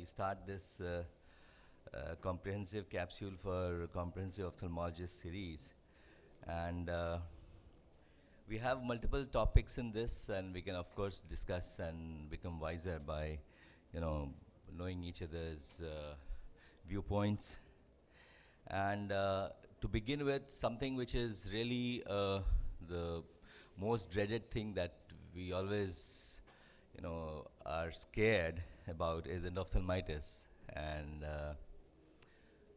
we start this comprehensive capsule for comprehensive ophthalmologist series. And we have multiple topics in this, and we can, of course, discuss and become wiser by, knowing each other's viewpoints. And to begin with, something which is really the most dreaded thing that we always, are scared about is endophthalmitis. And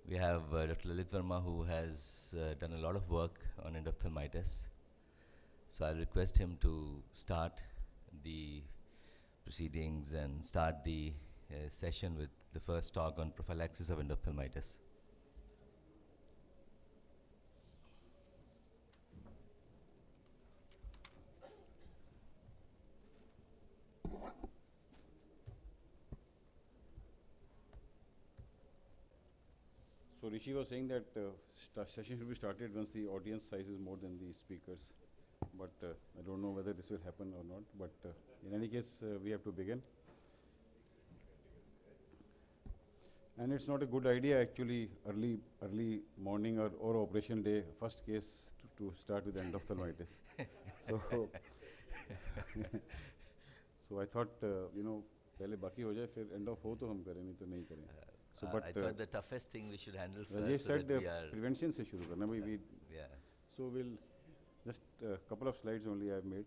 we have Dr. Lalit Verma, who has done a lot of work on endophthalmitis. So I'll request him to start the proceedings and start the session with the first talk on prophylaxis of endophthalmitis. So Rishi was saying that session should be started once the audience size is more than the speakers. But I don't know whether this will happen or not. But in any case, we have to begin. And it's not a good idea actually early morning or operation day, first case to start with endophthalmitis. So, so I thought, पहले बाकी हो जाए फिर end of हो तो हम करें नहीं तो नहीं करें. So, I thought the toughest thing we should handle first. Rajesh so said that we are prevention से शुरू करना भाई. yeah. So we'll just a couple of slides only I've made.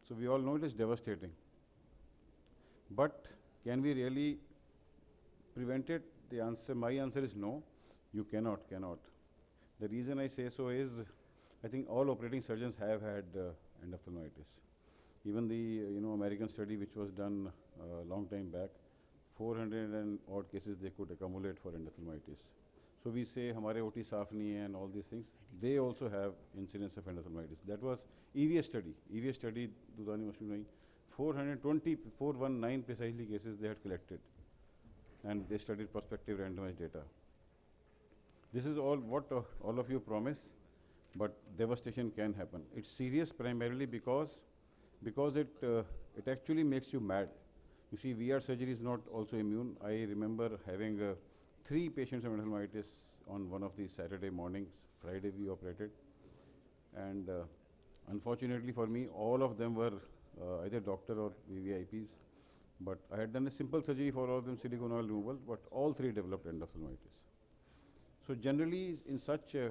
So we all know it is devastating. But can we really prevent it? The answer, my answer is no. You cannot. The reason I say so is, I think all operating surgeons have had endophthalmitis. Even the American study which was done a long time back, 400 and odd cases they could accumulate for endophthalmitis. So we say hamare OT saaf nahi hai and all these things. They also have incidence of endophthalmitis. That was EVS study. EVS study, Dudani must be knowing, 419 precisely cases they had collected. And they studied prospective randomized data. This is all what all of you promise, but devastation can happen. It's serious primarily because it actually makes you mad. You see, VR surgery is not also immune. I remember having 3 patients of endophthalmitis on one of these Saturday mornings. Friday we operated. And unfortunately for me, all of them were either doctor or VVIPs. But I had done a simple surgery for all of them, silicone oil removal, but all 3 developed endophthalmitis. So generally, in such a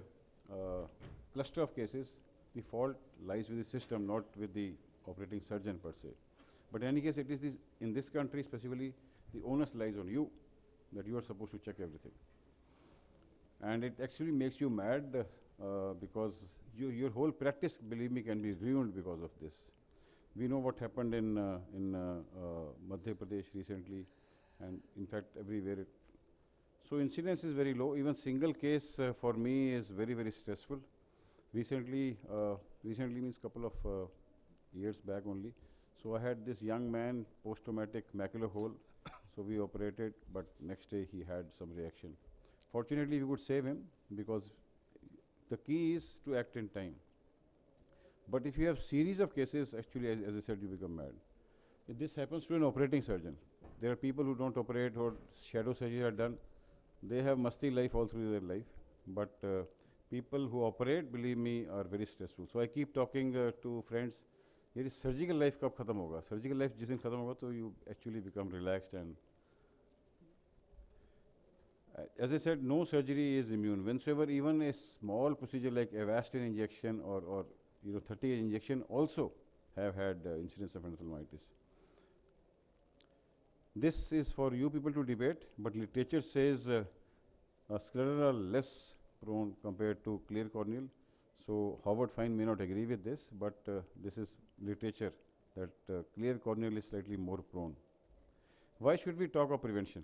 cluster of cases, the fault lies with the system, not with the operating surgeon per se. But in any case, it is in this country specifically, the onus lies on you, that you are supposed to check everything. And it actually makes you mad because your whole practice, believe me, can be ruined because of this. We know what happened in Madhya Pradesh recently, and in fact everywhere. So incidence is very low. Even single case for me is very, very stressful. Recently means couple of years back only. So I had this young man, post-traumatic macular hole. So we operated, but next day he had some reaction. Fortunately, we could save him because the key is to act in time. But if you have series of cases, actually, as I said, you become mad. If this happens to an operating surgeon, there are people who don't operate or shadow surgery are done. They have masti life all through their life. But people who operate, believe me, are very stressful. So I keep talking to friends, ये surgical life कब खत्म होगा? Surgical life जिस दिन खत्म होगा तो you actually become relaxed and as I said, no surgery is immune. Whensoever even a small procedure like Avastin injection or 30 injection also have had incidence of endophthalmitis. This is for you people to debate, but literature says scleral are less prone compared to clear corneal. So Howard Fine may not agree with this, but this is literature that clear corneal is slightly more prone. Why should we talk of prevention?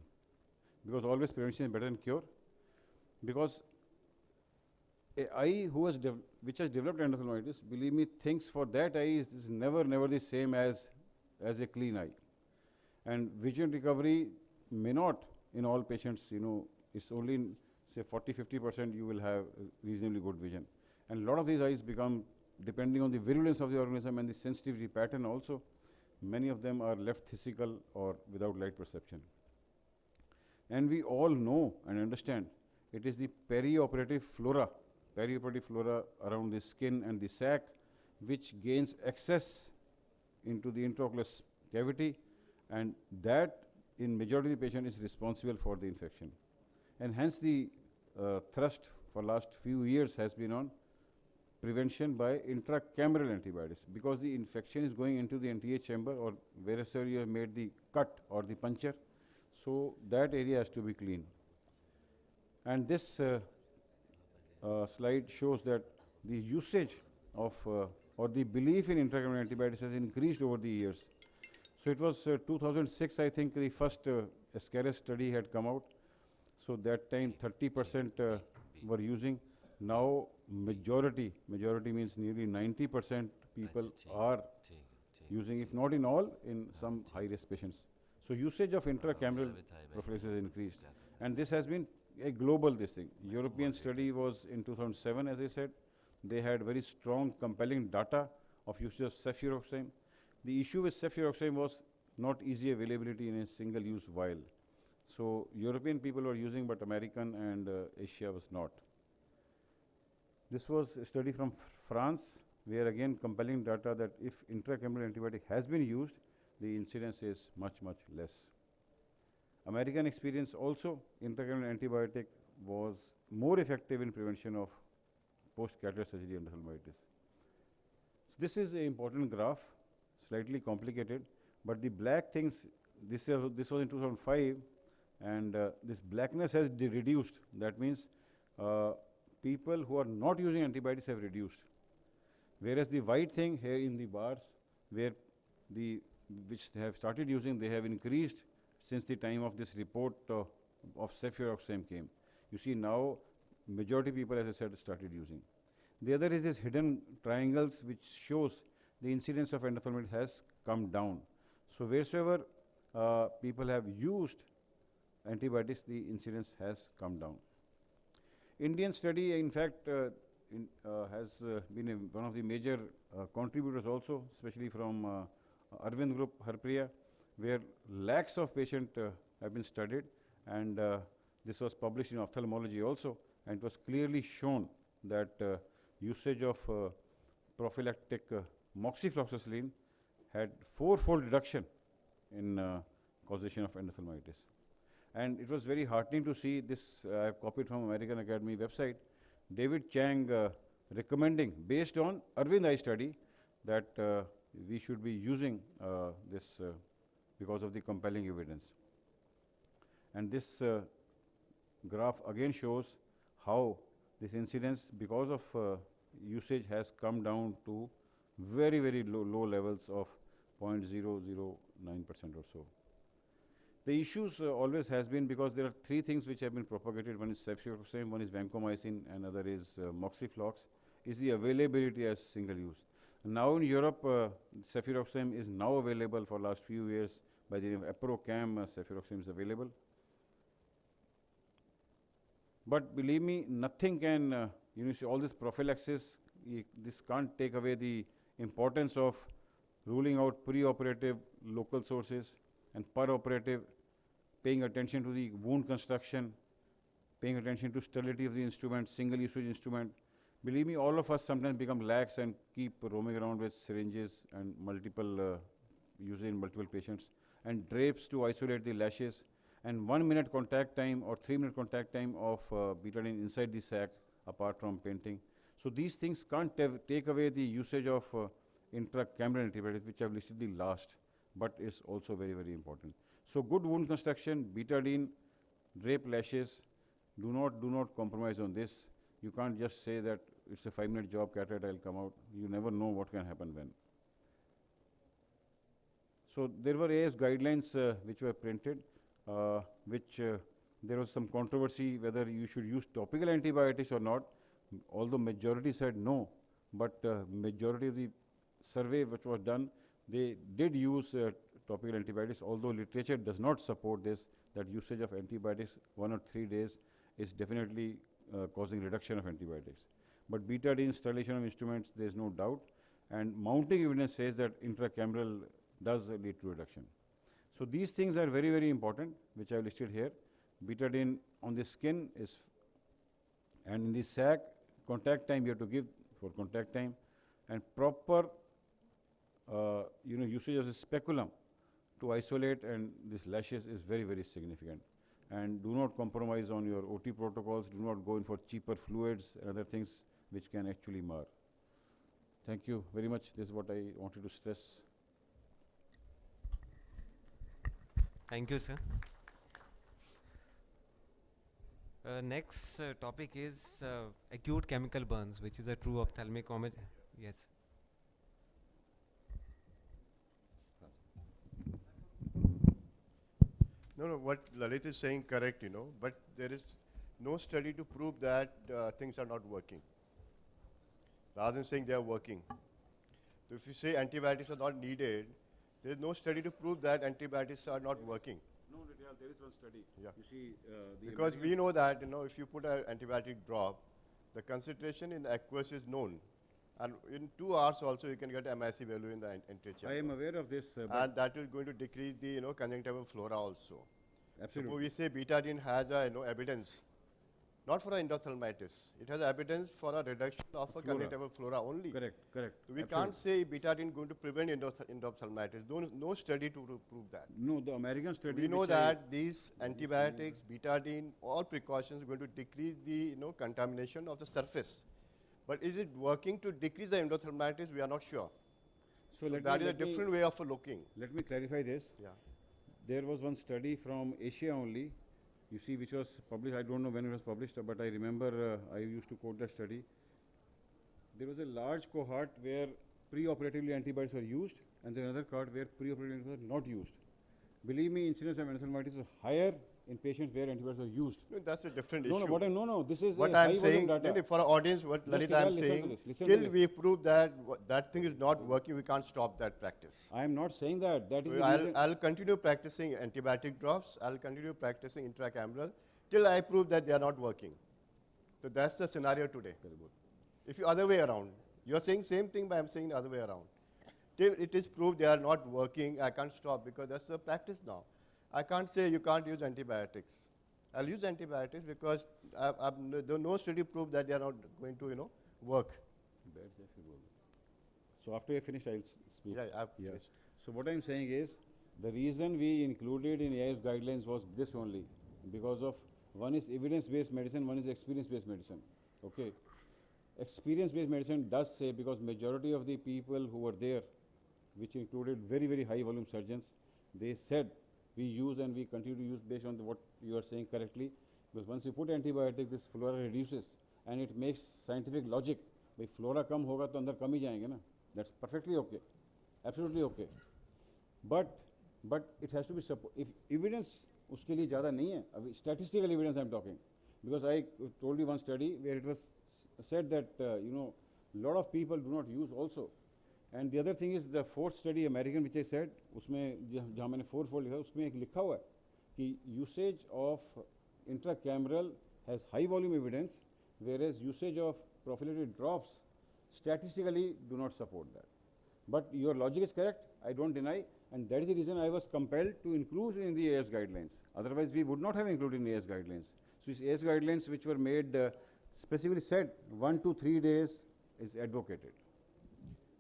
Because always prevention is better than cure. Because an eye which has developed endophthalmitis, believe me, thinks for that eye is never the same as a clean eye. And vision recovery may not in all patients, it's only in say 40-50% you will have reasonably good vision. And a lot of these eyes become, depending on the virulence of the organism and the sensitivity pattern also, Many of them are left phthisical or without light perception. And we all know and understand it is the perioperative flora around the skin and the sac which gains access into the intraocular cavity, and that in majority of the patient is responsible for the infection. And hence the thrust for last few years has been on prevention by intracameral antibiotics, because the infection is going into the anterior chamber or wherever you have made the cut or the puncture, so that area has to be clean. And this slide shows that the usage of or the belief in intracameral antibiotics has increased over the years. So it was 2006, I think, the first Ascaris study had come out. So that time 30% were using. Now majority means nearly 90% people are using, if not in all, in some high-risk patients. So usage of intracameral prophylaxis has increased. And this has been a global thing. European study was in 2007, as I said. They had very strong, compelling data of usage of cefuroxime. The issue with cefuroxime was not easy availability in a single-use vial. So European people were using, but American and Asia was not. This was a study from France, where again compelling data that if intracameral antibiotic has been used, the incidence is much, much less. American experience also, intracameral antibiotic was more effective in prevention of post-cataract surgery endophthalmitis. So this is an important graph, slightly complicated, but the black things, this was in 2005, and this blackness has reduced. That means people who are not using antibiotics have reduced. Whereas the white thing here in the bars, where which they have started using, they have increased since the time of this report of cefuroxime came. You see now, majority people, as I said, started using. The other is this hidden triangles, which shows the incidence of endophthalmitis has come down. So wheresoever people have used antibiotics, the incidence has come down. Indian study, in fact, has been one of the major contributors also, especially from Arvind Group, Harpriya, where lakhs of patients have been studied, and this was published in ophthalmology also, and it was clearly shown that usage of prophylactic moxifloxacin had 4-fold reduction in causation of endophthalmitis. And it was very heartening to see this. I have copied from American Academy website, David Chang recommending, based on Arvind Eye study, that we should be using this because of the compelling evidence. And this graph again shows how this incidence, because of usage, has come down to very, very low levels of 0.009% or so. The issues always has been, because there are 3 things which have been propagated. One is cefuroxime, one is vancomycin, and other is moxiflox, is the availability as single use. Now in Europe, cefuroxime is now available for last few years by the name of Aprocam. Cefuroxime is available. But believe me, nothing can, see all this prophylaxis, this can't take away the importance of ruling out preoperative local sources and peroperative, paying attention to the wound construction, paying attention to sterility of the instrument, single usage instrument. Believe me, all of us sometimes become lax and keep roaming around with syringes and multiple usage in multiple patients, and drapes to isolate the lashes, and 1-minute contact time or 3-minute contact time of betadine inside the sac, apart from painting. So these things can't take away the usage of intracameral antibiotics, which I've listed the last, but is also very, very important. So good wound construction, betadine, drape lashes, do not compromise on this. You can't just say that it's a 5-minute job, cataract, I'll come out. You never know what can happen when. So there were AS guidelines which were printed, which there was some controversy whether you should use topical antibiotics or not. Although majority said no, but majority of the survey which was done, they did use topical antibiotics, although literature does not support this, that usage of antibiotics 1 or 3 days is definitely causing reduction of antibiotics. But betadine, sterilization of instruments, there is no doubt. And mounting evidence says that intracameral does lead to reduction. So these things are very, very important, which I have listed here. Betadine on the skin is, and in the sac, contact time you have to give for contact time, and proper usage of the speculum to isolate and these lashes is very, very significant. And do not compromise on your OT protocols. Do not go in for cheaper fluids and other things which can actually mar. Thank you very much. This is what I wanted to stress. Thank you, sir. Next topic is acute chemical burns, which is a true ophthalmic yes. No, what Lalit is saying correct, but there is no study to prove that things are not working. Rather than saying they are working. So if you say antibiotics are not needed, there is no study to prove that antibiotics are not working. No, there is one study. Yeah. You see, Because we know that, if you put an antibiotic drop, the concentration in the aqueous is known. And in 2 hours also you can get MIC value in the antechamber. I am aware of this. And that is going to decrease the conjunctival flora also. Absolutely. So we say betadine has a evidence, not for endophthalmitis. It has evidence for a reduction of a Flora. conjunctival flora only. Correct. So we can't say betadine going to prevent endophthalmitis. No study to prove that. No, the American study. We know which I- that these antibiotics, betadine, all precautions are going to decrease the contamination of the surface. But is it working to decrease the endophthalmitis? We are not sure. So let That me, is a let me- different way of looking. Let me clarify this. Yeah. There was one study from Asia only, you see, which was published. I don't know when it was published, but I remember I used to quote that study. There was a large cohort where pre-operatively antibiotics were used, and then another cohort where pre-operatively antibiotics were not used. Believe me, incidence of endophthalmitis is higher in patients where antibiotics are used. No, that's a different No, issue. no. This is What a I'm high saying, volume data. for our audience, what Just Lalit I'm listen to saying, this, listen till to this. we prove that that thing is not working, we can't stop that practice. I am not saying that. That is So the reason. I'll continue practicing antibiotic drops, I'll continue practicing intracameral, till I prove that they are not working. So that's the scenario today. Very good. If you other way around, you are saying same thing, but I'm saying the other way around. Till it is proved they are not working, I can't stop because that's the practice now. I can't say you can't use antibiotics. I'll use antibiotics because there no study proved that they are not going to, work. So after you finish, I'll speak. Yeah, I've Yeah. finished. So what I'm saying is, the reason we included in AIS guidelines was this only, because of one is evidence-based medicine, one is experience-based medicine. Okay, experience-based medicine does say, because majority of the people who were there, which included very, very high volume surgeons, they said we use and we continue to use based on what you are saying correctly, because once you put antibiotic, this flora reduces, and it makes scientific logic. If flora कम होगा तो अंदर कम ही जाएंगे ना. That's perfectly okay, absolutely okay. But it has to be if evidence उसके लिए ज़्यादा नहीं है. अभी statistical evidence I'm talking, because I told you one study where it was said that lot of people do not use also. And the other thing is the fourth study American which I said, उसमें जहाँ मैंने fourfold लिखा उसमें एक लिखा हुआ है कि usage of intracameral has high volume evidence, whereas usage of prophylactic drops statistically do not support that. But your logic is correct, I don't deny, and that is the reason I was compelled to include in the AS guidelines. Otherwise, we would not have included in AS guidelines. So, these AS guidelines which were made specifically said 1 to 3 days is advocated.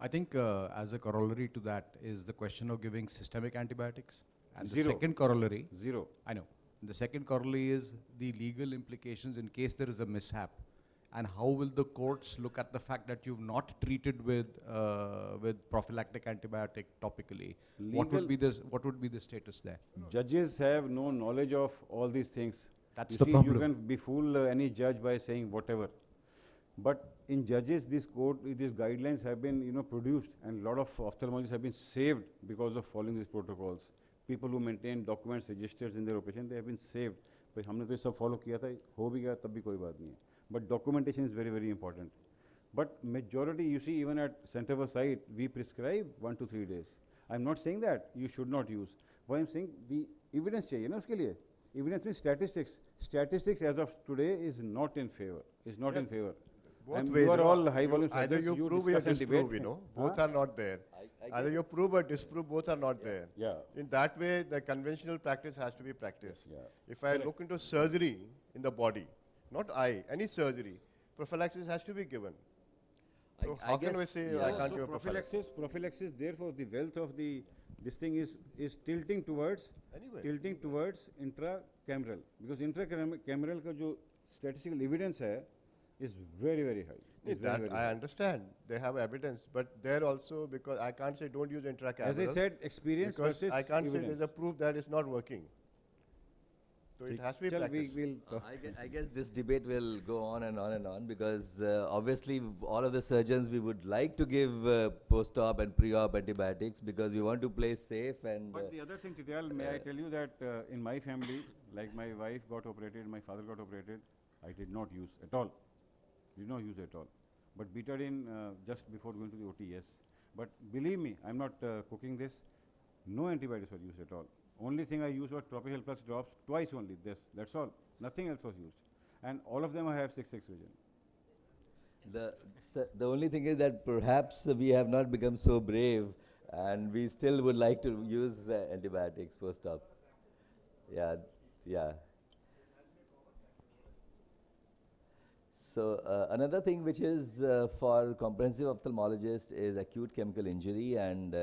I think as a corollary to that is the question of giving systemic antibiotics. And Zero. the second corollary, 0. I know, the second corollary is the legal implications in case there is a mishap. And how will the courts look at the fact that you've not treated with prophylactic antibiotic topically? What would be the status there? Judges have no knowledge of all these things. That's You the see, problem. You can befool any judge by saying whatever. But in judges, these guidelines have been produced, and a lot of ophthalmologists have been saved because of following these protocols. People who maintain documents, registers in their operation, they have been saved. भाई हमने तो ये सब follow किया था, हो भी गया तब भी कोई बात नहीं है. But documentation is very, very important. But majority, you see, even at center of site, we prescribe 1 to 3 days. I'm not saying that you should not use. What I'm saying, the evidence चाहिए ना उसके लिए. Evidence means statistics. Statistics as of today is not in favor. Is not in favor. Both And ways, you are all high volume either surgeons. you You prove or discuss and disprove, debate. both are not there. Either you prove or disprove, both are not there. Yeah. In that way, the conventional practice has to be practiced. Yeah. If I look into surgery in the body, not eye, any surgery, prophylaxis has to be given. So how can we say I can't do a prophylaxis? Prophylaxis, therefore, the wealth of this thing is tilting towards Anyway. intracameral, because intracameral का जो statistical evidence है is very, very high. Is very, That very I high. understand. They have evidence, but there also, because I can't say don't use intracameral. As I said, experience because versus I can't say evidence. there's a proof that it's not working. So it has to be Chal, practiced. we'll I guess this debate will go on and on and on because obviously all of the surgeons we would like to give post-op and pre-op antibiotics because we want to play safe and But the other thing, Tityal, may I tell you that in my family, like my wife got operated, my father got operated, I did not use at all. Did not use at all. But betadine just before going to the OT, yes. But believe me, I'm not cooking this. No antibiotics were used at all. Only thing I used was Tropical Plus drops twice only. That's all. Nothing else was used. And all of them I have 6/6 vision. the only thing is that perhaps we have not become so brave and we still would like to use antibiotics post-op. Yeah, yeah. So another thing which is for comprehensive ophthalmologist is acute chemical injury and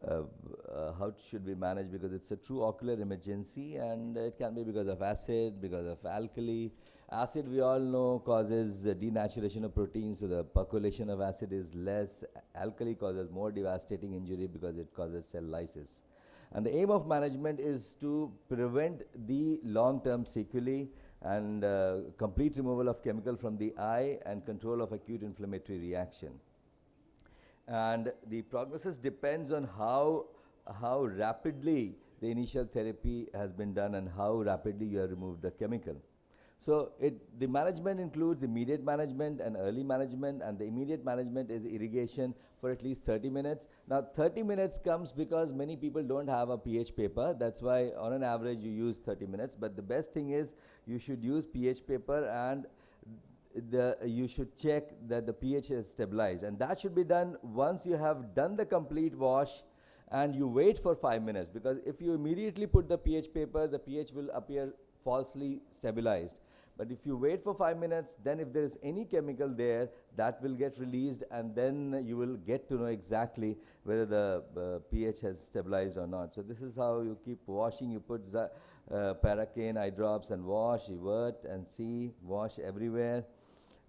how should we manage because it's a true ocular emergency and it can be because of acid, because of alkali. Acid we all know causes denaturation of proteins, so the percolation of acid is less. Alkali causes more devastating injury because it causes cell lysis. And the aim of management is to prevent the long-term sequelae and complete removal of chemical from the eye and control of acute inflammatory reaction. And the prognosis depends on how rapidly the initial therapy has been done and how rapidly you have removed the chemical. So the management includes immediate management and early management, and the immediate management is irrigation for at least 30 minutes. Now 30 minutes comes because many people don't have a pH paper. That's why on an average you use 30 minutes. But the best thing is you should use pH paper and you should check that the pH is stabilized, and that should be done once you have done the complete wash and you wait for 5 minutes, because if you immediately put the pH paper, the pH will appear falsely stabilized. But if you wait for 5 minutes, then if there is any chemical there, that will get released and then you will get to know exactly whether the pH has stabilized or not. So this is how you keep washing. You put Paracane eye drops and wash, evert and see, wash everywhere.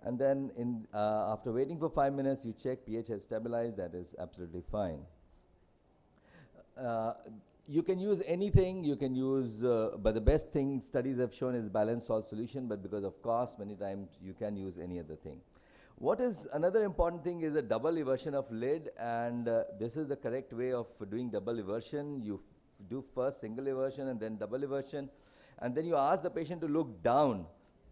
And then after waiting for 5 minutes, you check pH has stabilized. That is absolutely fine. You can use anything, you can use, but the best thing studies have shown is balanced salt solution, but because of cost, many times you can use any other thing. What is another important thing is a double eversion of lid, and this is the correct way of doing double eversion. You do first single eversion and then double eversion, and then you ask the patient to look down.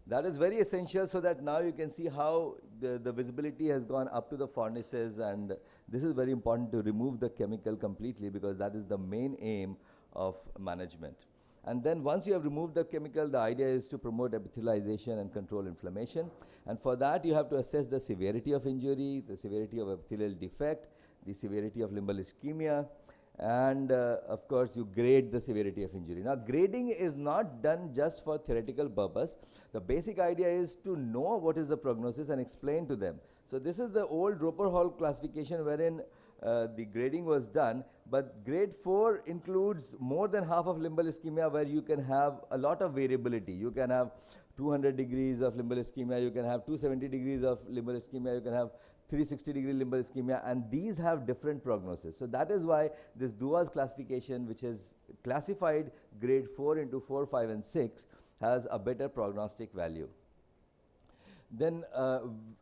That is very essential so that now you can see how the visibility has gone up to the fornices, and this is very important to remove the chemical completely because that is the main aim of management. And then once you have removed the chemical, the idea is to promote epithelialization and control inflammation. And for that you have to assess the severity of injury, the severity of epithelial defect, the severity of limbal ischemia, and of course you grade the severity of injury. Now grading is not done just for theoretical purpose. The basic idea is to know what is the prognosis and explain to them. So this is the old Roper Hall classification wherein the grading was done, but grade 4 includes more than half of limbal ischemia where you can have a lot of variability. You can have 200 degrees of limbal ischemia, you can have 270 degrees of limbal ischemia, you can have 360-degree limbal ischemia, and these have different prognosis. So that is why this Dua's classification, which is classified grade 4 into 4, 5 and 6, has a better prognostic value. Then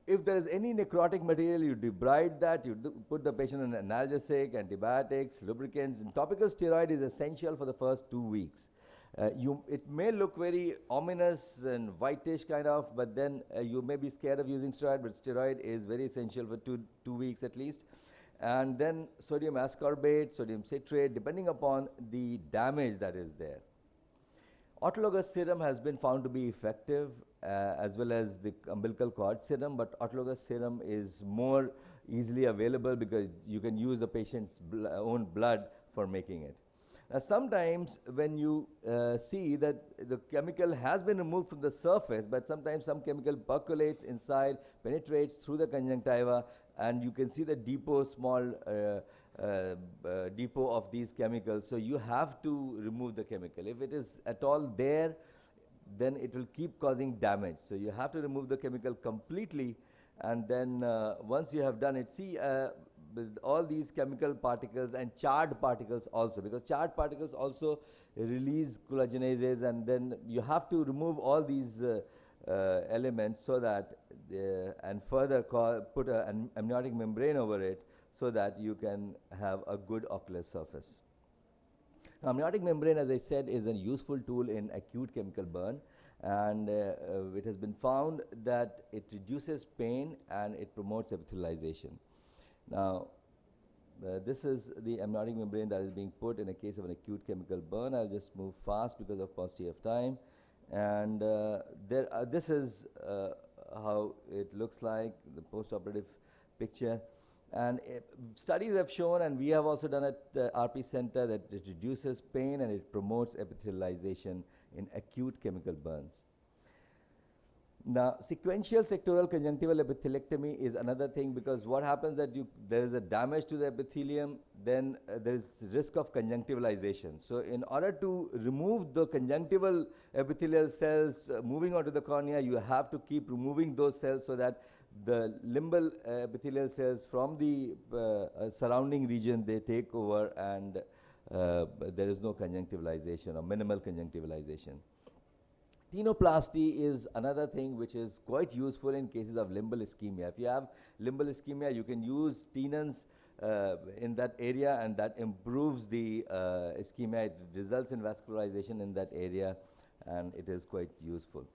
if there is any necrotic material, you debride that, you put the patient on analgesic, antibiotics, lubricants, and topical steroid is essential for the first 2 weeks. It may look very ominous and whitish kind of, but then you may be scared of using steroid, but steroid is very essential for two weeks at least. And then sodium ascorbate, sodium citrate, depending upon the damage that is there. Autologous serum has been found to be effective as well as the umbilical cord serum, but autologous serum is more easily available because you can use the patient's own blood for making it. Now, sometimes when you see that the chemical has been removed from the surface, but sometimes some chemical percolates inside, penetrates through the conjunctiva, and you can see the depot, small depot of these chemicals. So you have to remove the chemical. If it is at all there, then it will keep causing damage. So you have to remove the chemical completely, and then once you have done it, see with all these chemical particles and charred particles also, because charred particles also release collagenases, and then you have to remove all these elements so that and further put an amniotic membrane over it so that you can have a good ocular surface. Now, amniotic membrane, as I said, is a useful tool in acute chemical burn, and it has been found that it reduces pain and it promotes epithelialization. Now, this is the amniotic membrane that is being put in a case of an acute chemical burn. I'll just move fast because of paucity of time. And this is how it looks like, the post-operative picture. And studies have shown, and we have also done at RP Center, that it reduces pain and it promotes epithelialization in acute chemical burns. Now, sequential sectoral conjunctival epithelectomy is another thing, because what happens that there is a damage to the epithelium, then there is risk of conjunctivalization. So in order to remove the conjunctival epithelial cells moving onto the cornea, you have to keep removing those cells so that the limbal epithelial cells from the surrounding region, they take over, and there is no conjunctivalization or minimal conjunctivalization. Tenoplasty is another thing which is quite useful in cases of limbal ischemia. If you have limbal ischemia, you can use tenons in that area, and that improves the ischemia. It results in vascularization in that area, and it is quite useful.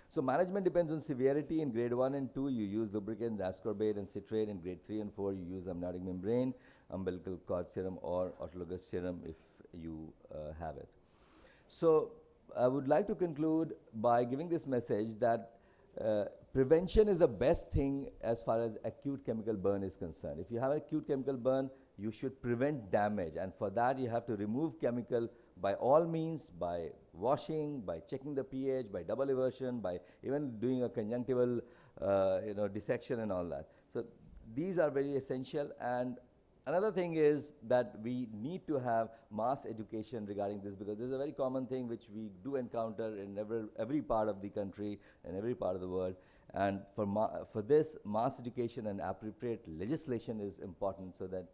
So management depends on severity. In grade 1 and 2, you use lubricant, ascorbate and citrate. In grade 3 and 4, you use amniotic membrane, umbilical cord serum, or autologous serum if you have it. So I would like to conclude by giving this message that prevention is the best thing as far as acute chemical burn is concerned. If you have an acute chemical burn, you should prevent damage, and for that you have to remove chemical by all means, by washing, by checking the pH, by double eversion, by even doing a conjunctival dissection and all that. So these are very essential. And another thing is that we need to have mass education regarding this, because this is a very common thing which we do encounter in every part of the country and every part of the world. And for this, mass education and appropriate legislation is important, so that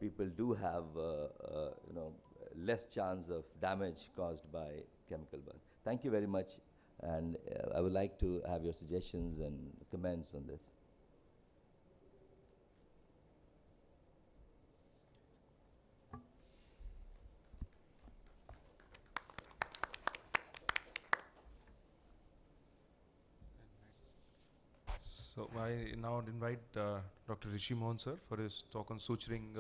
people do have less chance of damage caused by chemical burn. Thank you very much, and I would like to have your suggestions and comments on this. So I now invite Dr. Rishi Mohan sir for his talk on suturing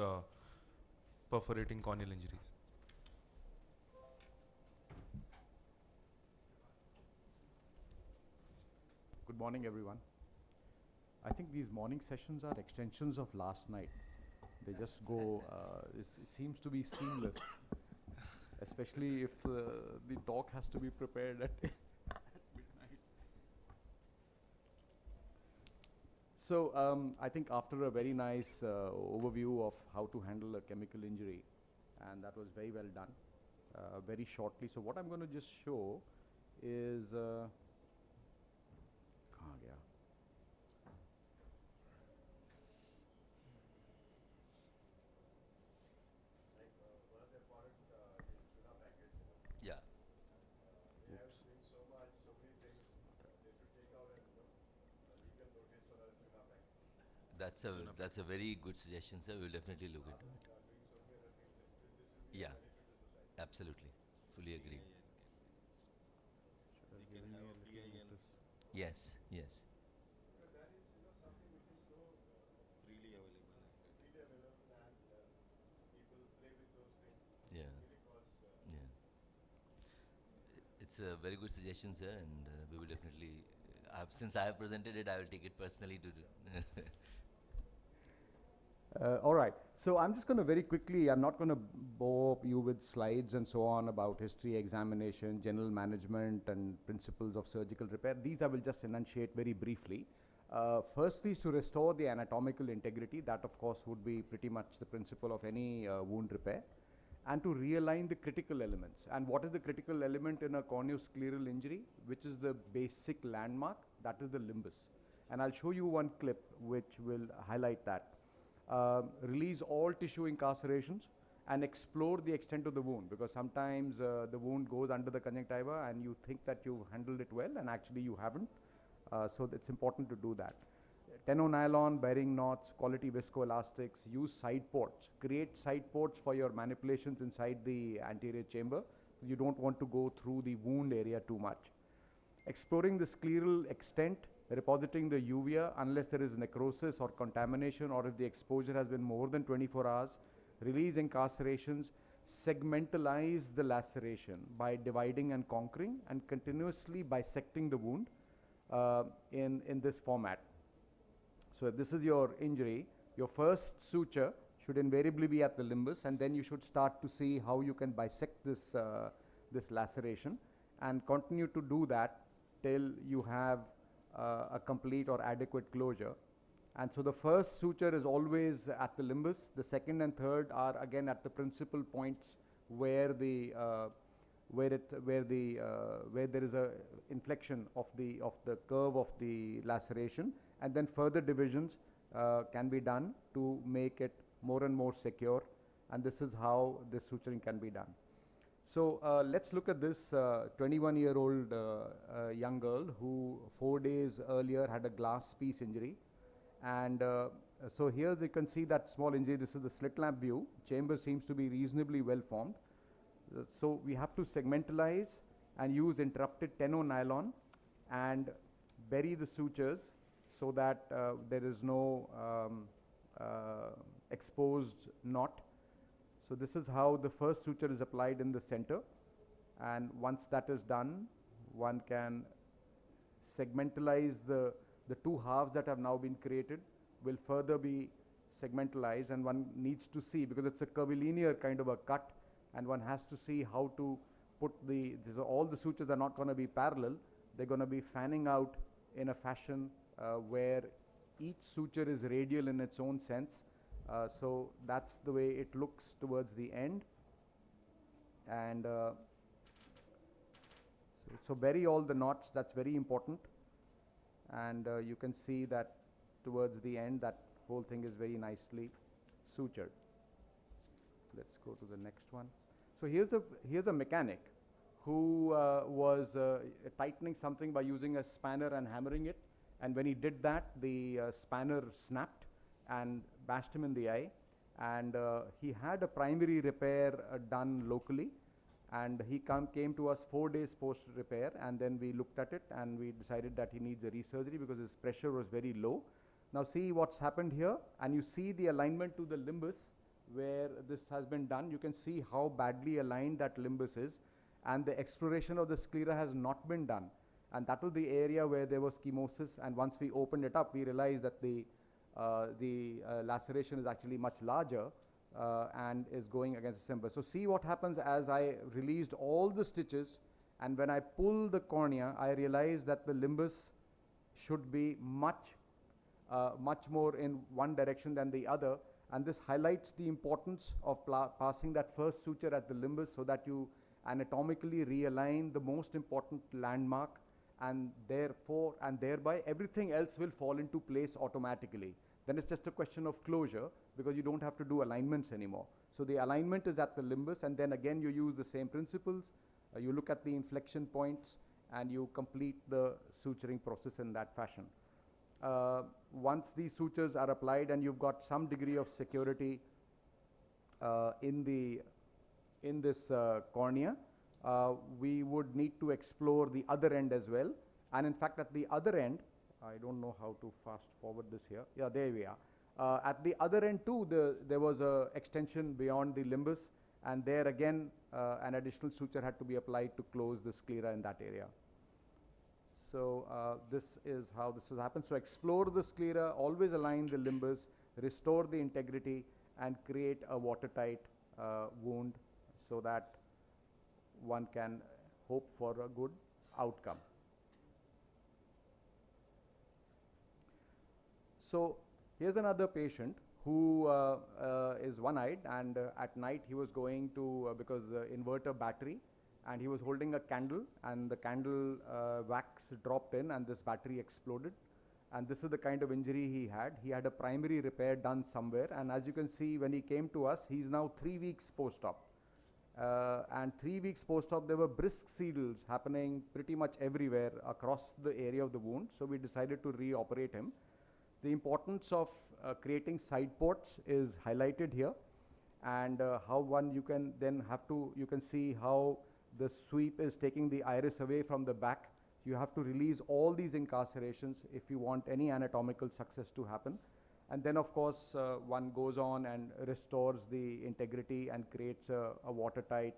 perforating corneal injuries. Good morning, everyone. I think these morning sessions are extensions of last night. They just go, it seems to be seamless, especially if the talk has to be prepared at midnight. So I think after a very nice overview of how to handle a chemical injury, and that was very well done, very shortly. So what I'm going to just show is Yeah. That's a very good suggestion, sir. We'll definitely look into it. Yeah, absolutely. Fully agree. Yes, yes. Yeah. Yeah. It's a very good suggestion, sir, and we will definitely. Since I have presented it, I will take it personally to do. All right. So I'm just going to very quickly, I'm not going to bore you with slides and so on about history, examination, general management, and principles of surgical repair. These I will just enunciate very briefly. Firstly is to restore the anatomical integrity. That, of course, would be pretty much the principle of any wound repair. And to realign the critical elements. And what is the critical element in a corneoscleral injury? Which is the basic landmark? That is the limbus. And I'll show you one clip which will highlight that. Release all tissue incarcerations and explore the extent of the wound, because sometimes the wound goes under the conjunctiva and you think that you've handled it well and actually you haven't. So it's important to do that. Tenonylon, bearing knots, quality viscoelastics, use side ports. Create side ports for your manipulations inside the anterior chamber. You don't want to go through the wound area too much. Exploring the scleral extent, repositing the uvea unless there is necrosis or contamination, or if the exposure has been more than 24 hours. Release incarcerations, segmentalize the laceration by dividing and conquering and continuously bisecting the wound in this format. So if this is your injury, your first suture should invariably be at the limbus, and then you should start to see how you can bisect this, this laceration and continue to do that till you have a complete or adequate closure. And so the first suture is always at the limbus. The second and third are again at the principal points where the where there is a inflection of the curve of the laceration, and then further divisions can be done to make it more and more secure, and this is how this suturing can be done. So let's look at this 21-year-old young girl who 4 days earlier had a glass piece injury. And so here you can see that small injury. This is the slit lamp view. Chamber seems to be reasonably well formed. So we have to segmentalize and use interrupted tenonylon and bury the sutures so that there is no exposed knot. So this is how the first suture is applied in the center, and once that is done, one can segmentalize the two halves that have now been created will further be segmentalized, and one needs to see, because it's a curvilinear kind of a cut, and one has to see how to put all the sutures are not going to be parallel. They're going to be fanning out in a fashion where each suture is radial in its own sense. So that's the way it looks towards the end. And so bury all the knots, that's very important. And you can see that towards the end, that whole thing is very nicely sutured. Let's go to the next one. So here's a mechanic who was tightening something by using a spanner and hammering it. And when he did that, the spanner snapped and bashed him in the eye, and he had a primary repair done locally, and he came to us 4 days post repair, and then we looked at it and we decided that he needs a resurgery because his pressure was very low. Now see what's happened here, and you see the alignment to the limbus where this has been done. You can see how badly aligned that limbus is, and the exploration of the sclera has not been done, and that was the area where there was chemosis. And once we opened it up, we realized that the laceration is actually much larger and is going against the cymber. So see what happens as I released all the stitches, and when I pull the cornea, I realized that the limbus should be much more in one direction than the other, and this highlights the importance of passing that first suture at the limbus so that you anatomically realign the most important landmark, and therefore and thereby everything else will fall into place automatically. Then it's just a question of closure, because you don't have to do alignments anymore. So the alignment is at the limbus, and then again you use the same principles. You look at the inflection points and you complete the suturing process in that fashion. Once these sutures are applied and you've got some degree of security in this cornea, we would need to explore the other end as well. And in fact, at the other end, I don't know how to fast forward this here. Yeah, there we are. At the other end too, there was a extension beyond the limbus, and there again an additional suture had to be applied to close the sclera in that area. So this is how this has happened. So explore the sclera, always align the limbus, restore the integrity, and create a watertight wound so that one can hope for a good outcome. So here's another patient who is one-eyed, and at night he was going to, because the inverter battery, and he was holding a candle, and the candle wax dropped in and this battery exploded. And this is the kind of injury he had. He had a primary repair done somewhere, and as you can see, when he came to us, he's now 3 weeks post-op. And 3 weeks post-op, there were brisk seals happening pretty much everywhere across the area of the wound, so we decided to re-operate him. The importance of creating side ports is highlighted here, and how one you can then have to, you can see how the sweep is taking the iris away from the back. You have to release all these incarcerations if you want any anatomical success to happen. And then of course one goes on and restores the integrity and creates a watertight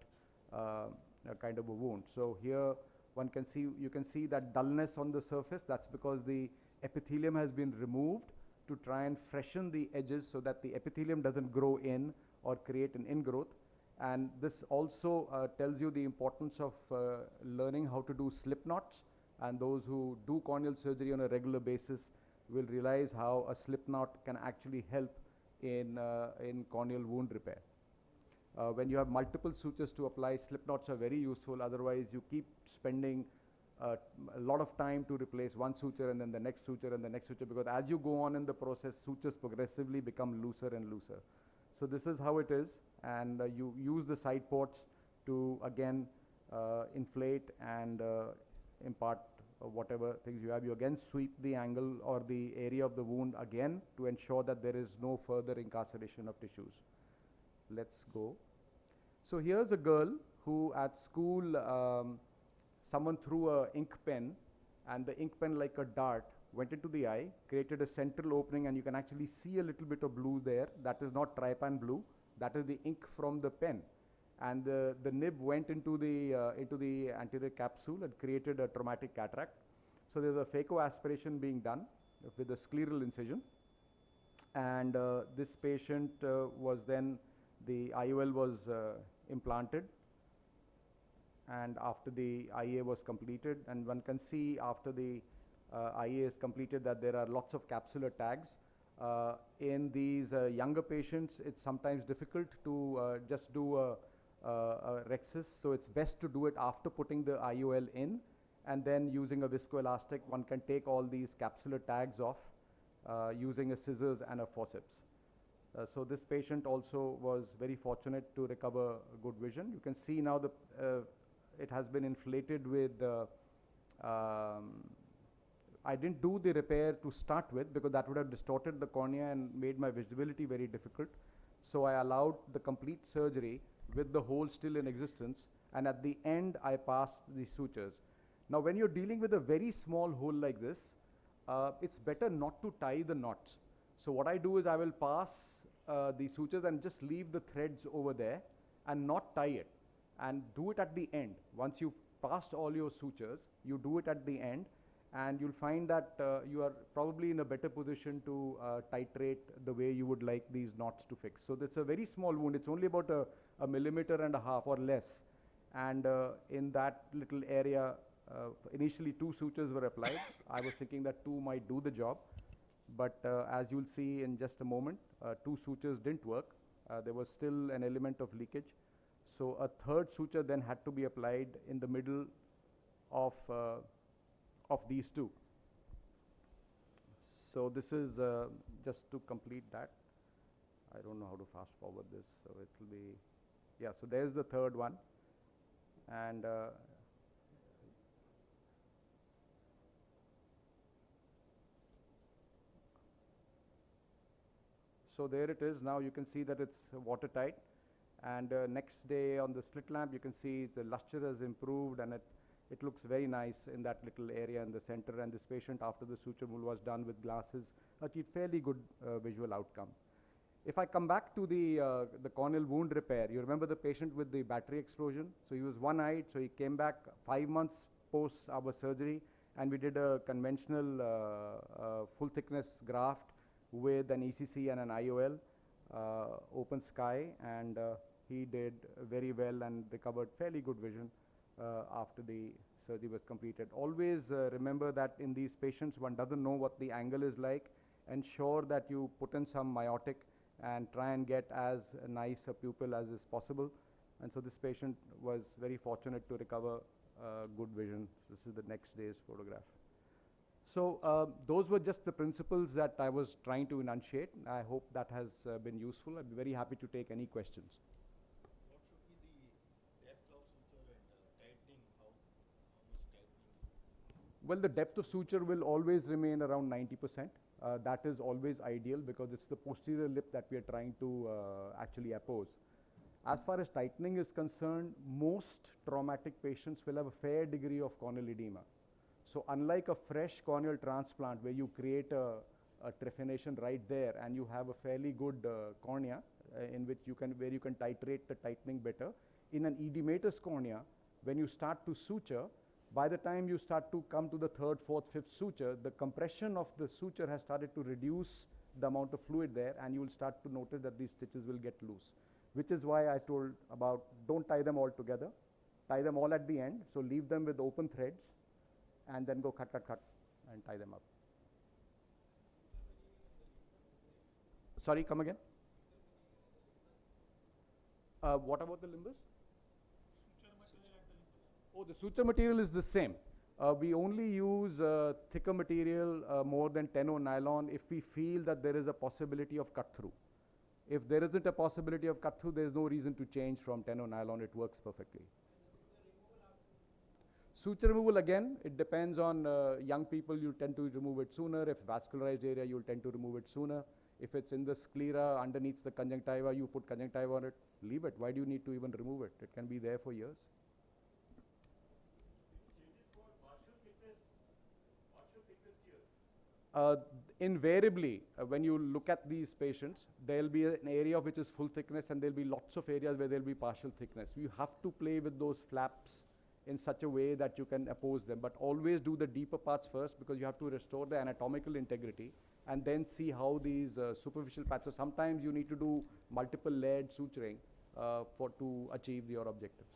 kind of a wound. So here one can see, you can see that dullness on the surface. That's because the epithelium has been removed to try and freshen the edges so that the epithelium doesn't grow in or create an ingrowth. And this also tells you the importance of learning how to do slip knots, and those who do corneal surgery on a regular basis will realize how a slip knot can actually help in corneal wound repair. When you have multiple sutures to apply, slip knots are very useful. Otherwise, you keep spending a lot of time to replace one suture and then the next suture and the next suture, because as you go on in the process, sutures progressively become looser and looser. So this is how it is, and you use the side ports to again inflate and impart whatever things you have. You again sweep the angle or the area of the wound again to ensure that there is no further incarceration of tissues. Let's go. So here's a girl who at school, someone threw a ink pen, and the ink pen, like a dart, went into the eye, created a central opening, and you can actually see a little bit of blue there. That is not trypan blue, that is the ink from the pen. And the nib went into the anterior capsule and created a traumatic cataract. So there's a phacoaspiration being done with a scleral incision. And this patient was then, the IOL was implanted, and after the IA was completed, and one can see after the IA is completed that there are lots of capsular tags. In these younger patients, it's sometimes difficult to just do a rhexis, so it's best to do it after putting the IOL in, and then using a viscoelastic, one can take all these capsular tags off using a scissors and a forceps. So this patient also was very fortunate to recover good vision. You can see now it has been inflated with I didn't do the repair to start with because that would have distorted the cornea and made my visibility very difficult. So I allowed the complete surgery with the hole still in existence, and at the end I passed the sutures. Now when you're dealing with a very small hole like this, it's better not to tie the knots. So what I do is I will pass the sutures and just leave the threads over there and not tie it, and do it at the end. Once you've passed all your sutures, you do it at the end, and you'll find that you are probably in a better position to titrate the way you would like these knots to fix. So that's a very small wound. It's only about a millimeter and a half or less, and in that little area, initially 2 sutures were applied. I was thinking that 2 might do the job, but as you'll see in just a moment, 2 sutures didn't work. There was still an element of leakage. So a 3rd suture then had to be applied in the middle of these 2. So this is just to complete that. I don't know how to fast forward this, so it will be, yeah, so there's the 3rd one. And so there it is. Now you can see that it's watertight. And next day on the slit lamp, you can see the luster has improved, and it looks very nice in that little area in the center. And this patient, after the suture was done with glasses, achieved fairly good visual outcome. If I come back to the corneal wound repair, you remember the patient with the battery explosion? So he was one-eyed, so he came back 5 months post our surgery, and we did a conventional full thickness graft with an ECC and an IOL, open sky, and he did very well and recovered fairly good vision after the surgery was completed. Always remember that in these patients, one doesn't know what the angle is like. Ensure that you put in some miotic and try and get as nice a pupil as is possible. And so this patient was very fortunate to recover good vision. This is the next day's photograph. So those were just the principles that I was trying to enunciate. I hope that has been useful. I'd be very happy to take any questions. What should be the depth of suture and tightening? How much tightening? Well, the depth of suture will always remain around 90%. That is always ideal because it's the posterior lip that we are trying to actually oppose. As far as tightening is concerned, most traumatic patients will have a fair degree of corneal edema. So unlike a fresh corneal transplant where you create a trephination right there and you have a fairly good cornea in which where you can titrate the tightening better, in an edematous cornea, when you start to suture, by the time you start to come to the third, fourth, fifth suture, the compression of the suture has started to reduce the amount of fluid there, and you will start to notice that these stitches will get loose, which is why I told about don't tie them all together, tie them all at the end, so leave them with open threads, and then go cut, cut, cut, and tie them up. Sorry, come again? What about the limbus? Oh, the suture material is the same. We only use thicker material, more than 10-0 nylon, if we feel that there is a possibility of cut through. If there isn't a possibility of cut through, there's no reason to change from 10-0 nylon. It works perfectly. Suture removal, again, it depends on young people. You tend to remove it sooner. If vascularized area, you'll tend to remove it sooner. If it's in the sclera underneath the conjunctiva, you put conjunctiva on it, leave it. Why do you need to even remove it? It can be there for years. Invariably, when you look at these patients, there'll be an area which is full thickness and there'll be lots of areas where there'll be partial thickness. You have to play with those flaps in such a way that you can oppose them, but always do the deeper parts first because you have to restore the anatomical integrity and then see how these superficial patches, sometimes you need to do multiple layered suturing to achieve your objectives.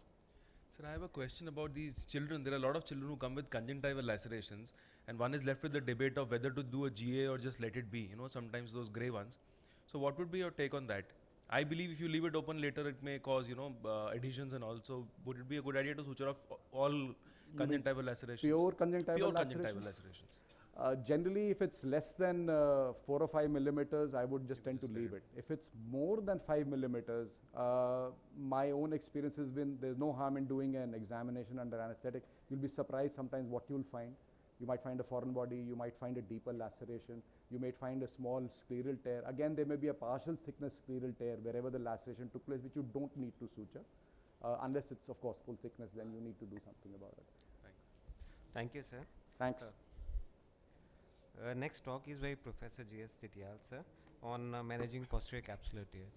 Sir, I have a question about these children. There are a lot of children who come with conjunctival lacerations, and one is left with the debate of whether to do a GA or just let it be, sometimes those grey ones. So what would be your take on that? I believe if you leave it open later, it may cause, adhesions and all. So would it be a good idea to suture off all conjunctival lacerations? Pure conjunctival conjunctival lacerations. Generally, if it's less than 4 or 5 millimeters, I would just tend to leave it. If it's more than 5 millimeters, my own experience has been there's no harm in doing an examination under anesthetic. You'll be surprised sometimes what you'll find. You might find a foreign body, you might find a deeper laceration, you might find a small scleral tear. Again, there may be a partial thickness scleral tear wherever the laceration took place, which you don't need to suture. Unless it's, of course, full thickness, then you need to do something about it. Thanks. Thank you, sir. Thanks. Next talk is by Professor G.S. Titiyal, sir, on managing posterior capsular tears.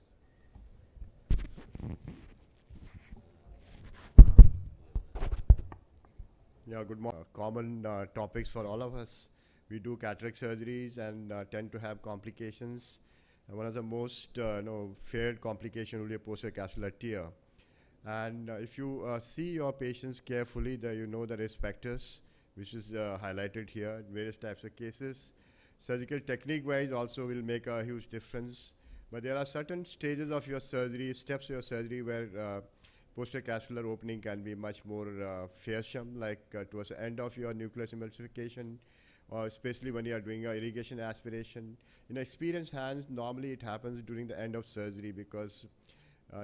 Yeah, good morning. Common topics for all of us. We do cataract surgeries and tend to have complications. One of the most feared complication will be a posterior capsular tear. And if you see your patients carefully, you know the risk factors, which is highlighted here in various types of cases. Surgical technique wise also will make a huge difference. But there are certain stages of your surgery, steps of your surgery where posterior capsular opening can be much more fearsome, like towards the end of your nucleus emulsification, or especially when you are doing your irrigation aspiration. In experienced hands, normally it happens during the end of surgery because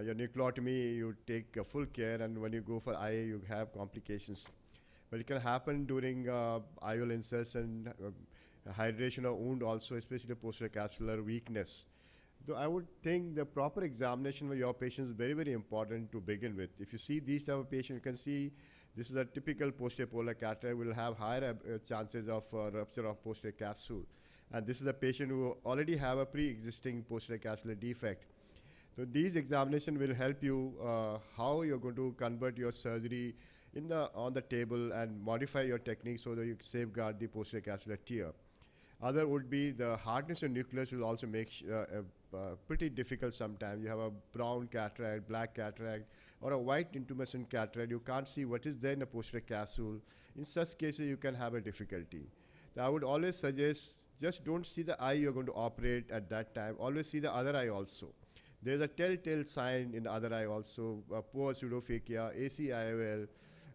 your nucleotomy, you take full care, and when you go for IA, you have complications. But it can happen during IOL insertion, hydration of wound also, especially posterior capsular weakness. So I would think the proper examination of your patient is very, very important to begin with. If you see these type of patients, you can see this is a typical posterior polar cataract, will have higher chances of rupture of posterior capsule. And this is a patient who already have a pre-existing posterior capsular defect. So these examinations will help you how you're going to convert your surgery on the table and modify your technique so that you safeguard the posterior capsular tear. Other would be the hardness of nucleus will also make pretty difficult sometimes. You have a brown cataract, black cataract, or a white intumescent cataract. You can't see what is there in the posterior capsule. In such cases, you can have a difficulty. So I would always suggest just don't see the eye you're going to operate at that time. Always see the other eye also. There's a telltale sign in the other eye also, poor pseudophakia, ACIOL,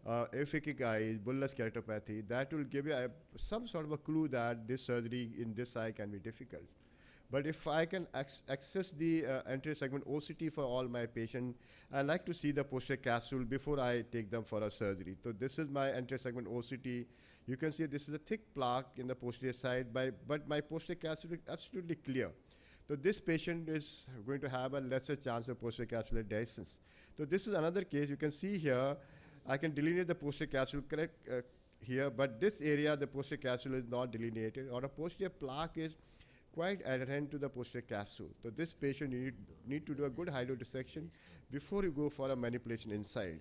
aphakic eyes, bullous keratopathy. That will give you some sort of a clue that this surgery in this eye can be difficult. But if I can access the anterior segment OCT for all my patients, I like to see the posterior capsule before I take them for a surgery. So this is my anterior segment OCT. You can see this is a thick plaque in the posterior side, but my posterior capsule is absolutely clear. So this patient is going to have a lesser chance of posterior capsular dehiscence. So this is another case. You can see here, I can delineate the posterior capsule correct here, but this area, the posterior capsule is not delineated, or a posterior plaque is quite adherent to the posterior capsule. So this patient, you need to do a good hydrodissection before you go for a manipulation inside.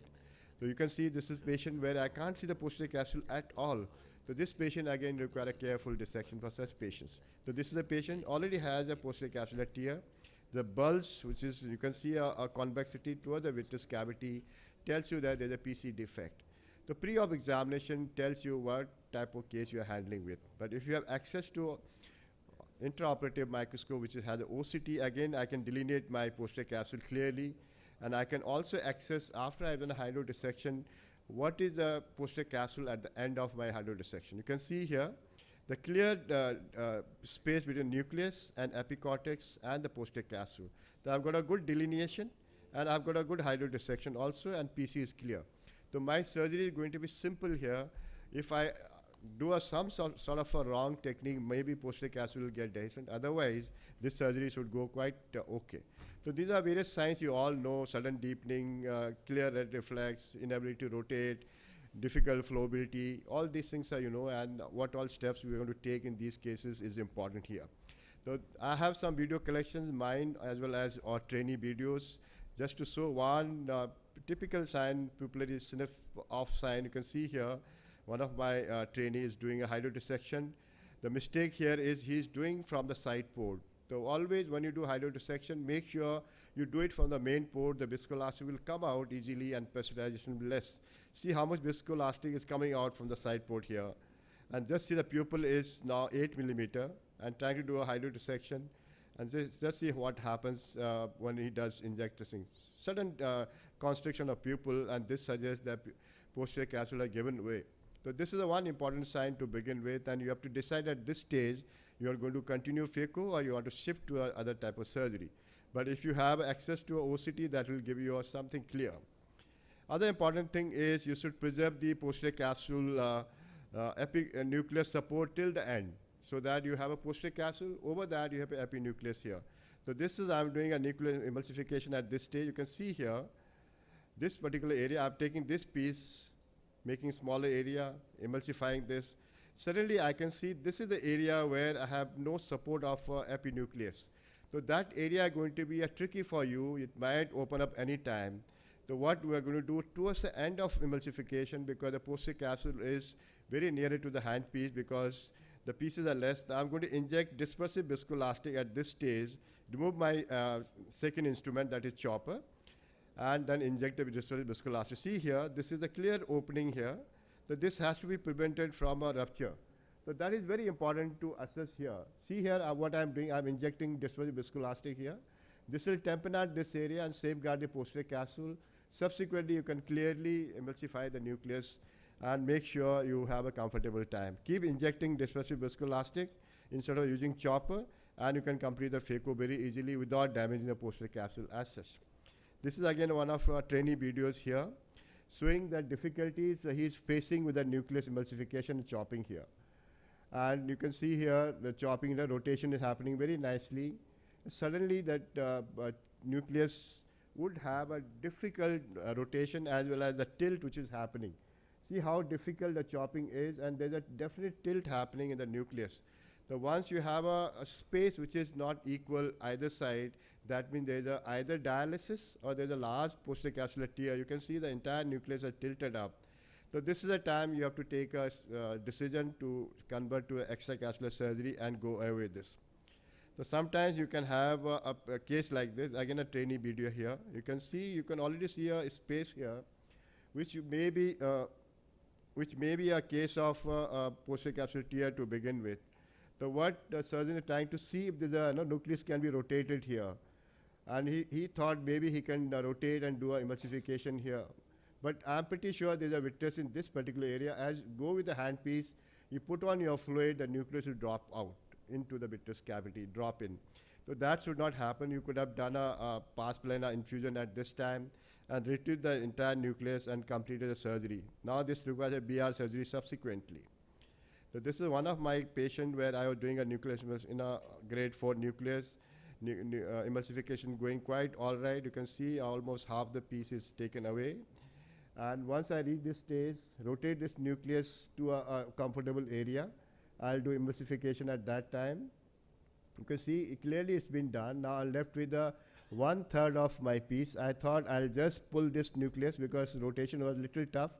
So you can see this is patient where I can't see the posterior capsule at all. So this patient again require a careful dissection for such patients. So this is a patient already has a posterior capsular tear. The bulge, which is, you can see a convexity towards the vitreous cavity, tells you that there's a PC defect. The pre-op examination tells you what type of case you are handling with. But if you have access to intraoperative microscope, which has an OCT, again, I can delineate my posterior capsule clearly. And I can also access, after I've done a hydrodissection, what is the posterior capsule at the end of my hydrodissection. You can see here the clear space between nucleus and epicortex and the posterior capsule. So I've got a good delineation, and I've got a good hydrodissection also, and PC is clear. So my surgery is going to be simple here. If I do some sort of a wrong technique, maybe posterior capsule will get dehiscent. Otherwise, this surgery should go quite okay. So these are various signs you all know: sudden deepening, clear red reflex, inability to rotate, difficult flowability. All these things are, and what all steps we're going to take in these cases is important here. So I have some video collections, mine as well as our trainee videos, just to show one typical sign, pupillary sniff off sign. You can see here, one of my trainees doing a hydrodissection. The mistake here is he's doing from the side port. So always when you do hydrodissection, make sure you do it from the main port. The viscoelastic will come out easily and pressurization will be less. See how much viscoelastic is coming out from the side port here. And just see the pupil is now 8 millimeter, and trying to do a hydrodissection. And just see what happens when he does injecting. Sudden constriction of pupil, and this suggests that posterior capsule are given way. So this is the one important sign to begin with, and you have to decide at this stage, you are going to continue phaco or you want to shift to other type of surgery. But if you have access to a OCT, that will give you something clear. Other important thing is you should preserve the posterior capsule nucleus support till the end, so that you have a posterior capsule. Over that, you have an epinucleus here. So this is, I'm doing a nuclear emulsification at this stage. You can see here, this particular area, I'm taking this piece, making smaller area, emulsifying this. Suddenly I can see this is the area where I have no support of epinucleus. So that area is going to be tricky for you. It might open up any time. So what we are going to do towards the end of emulsification, because the posterior capsule is very near to the handpiece, because the pieces are less, I'm going to inject dispersive viscoelastic at this stage, remove my second instrument, that is chopper, and then inject the dispersive viscoelastic. See here, this is a clear opening here. So this has to be prevented from a rupture. So that is very important to assess here. See here what I'm doing, I'm injecting dispersive viscoelastic here. This will tamponade this area and safeguard the posterior capsule. Subsequently, you can clearly emulsify the nucleus and make sure you have a comfortable time. Keep injecting dispersive viscoelastic instead of using chopper, and you can complete the phaco very easily without damaging the posterior capsule as such. This is again one of our trainee videos here, showing the difficulties he's facing with the nucleus emulsification and chopping here. And you can see here the chopping, the rotation is happening very nicely. Suddenly that nucleus would have a difficult rotation as well as the tilt which is happening. See how difficult the chopping is, and there's a definite tilt happening in the nucleus. So once you have a space which is not equal either side, that means there's either dialysis or there's a large posterior capsular tear. You can see the entire nucleus is tilted up. So this is a time you have to take a decision to convert to extracapsular surgery and go away with this. So sometimes you can have a case like this. Again, a trainee video here. You can see, you can already see a space here, which may be a case of posterior capsular tear to begin with. So what the surgeon is trying to see if the nucleus can be rotated here. And he thought maybe he can rotate and do a emulsification here. But I'm pretty sure there's a vitreous in this particular area. As you go with the handpiece, you put on your fluid, the nucleus will drop out into the vitreous cavity, drop in. So that should not happen. You could have done a pars plana infusion at this time and retrieved the entire nucleus and completed the surgery. Now this requires a BR surgery subsequently. So this is one of my patients where I was doing a nucleus in a grade 4 nucleus. Emulsification going quite all right. You can see almost half the piece is taken away. And once I reach this stage, rotate this nucleus to a comfortable area. I'll do emulsification at that time. You can see clearly it's been done. Now I'm left with 1/3 of my piece. I thought I'll just pull this nucleus because rotation was a little tough.